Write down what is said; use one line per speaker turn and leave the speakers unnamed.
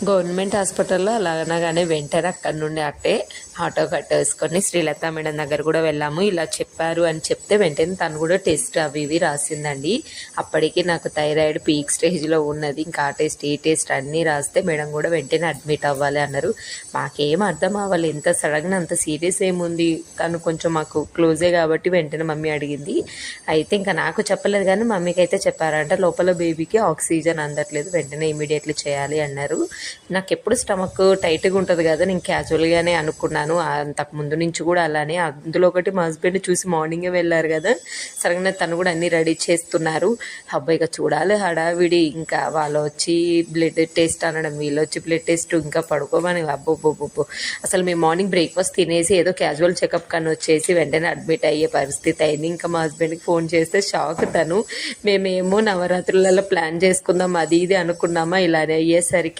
Government హాస్పిటల్లో అలా అనగానే వెంటనే అక్కడి నుండి అట్టే ఆటో కట్టేసుకొని శ్రీలత మేడం దగ్గర కూడా వెళ్ళాము. ఇలా చెప్పారు అని చెప్తే వెంటనే తను కూడా టెస్ట్ అవి ఇవి రాసిందండి. అప్పటికి నాకు థైరాయిడ్ పీక్ స్టేజ్లో ఉన్నది. ఇంకా ఆ టెస్ట్ ఈ టెస్ట్ అన్నీ రాస్తే మేడం కూడా వెంటనే అడ్మిట్ అవ్వాలి అన్నారు. మాకేం అర్థం అవ్వాలి, ఎంత సడన్గా అంత సీరియస్ ఏముంది. తను కొంచెం మాకు క్లోజే కాబట్టి వెంటనే మమ్మీ అడిగింది. అయితే ఇంకా నాకు చెప్పలేదు కానీ మమ్మీకి అయితే చెప్పారంట లోపల బేబీకి ఆక్సిజన్ అందట్లేదు, వెంటనే ఇమీడియట్లీ చేయాలి అన్నారు. నాకు ఎప్పుడు స్టమక్ టైట్గా ఉంటుంది కదా, నేను క్యాజువల్గానే అనుకున్నాను. అంతకు ముందు నుంచి కూడా అలానే. అందులో ఒకటి మా హస్బెండ్ చూసి మార్నింగే వెళ్ళారు కదా, సరిగ్గా తను కూడా అన్నీ రెడీ చేస్తున్నారు. అబ్బాయిగా చూడాలి హడావిడి. ఇంకా వాళ్ళు వచ్చి బ్లడ్ టెస్ట్ అనడం, వీళ్ళు వచ్చి బ్లడ్ టెస్ట్, ఇంకా పడుకోమని అబ్బోబ్బోబ్బో. అసలు మేము మార్నింగ్ బ్రేక్ఫాస్ట్ తినేసి ఏదో క్యాజువల్ చెకప్ కానీ వచ్చేసి వెంటనే అడ్మిట్ అయ్యే పరిస్థితి అయింది. ఇంకా మా హస్బెండ్కి ఫోన్ చేస్తే షాక్ తను. మేమేమో నవరాత్రులలో ప్లాన్ చేసుకుందాం అది ఇది అనుకున్నామా, ఇలా అయ్యేసరికి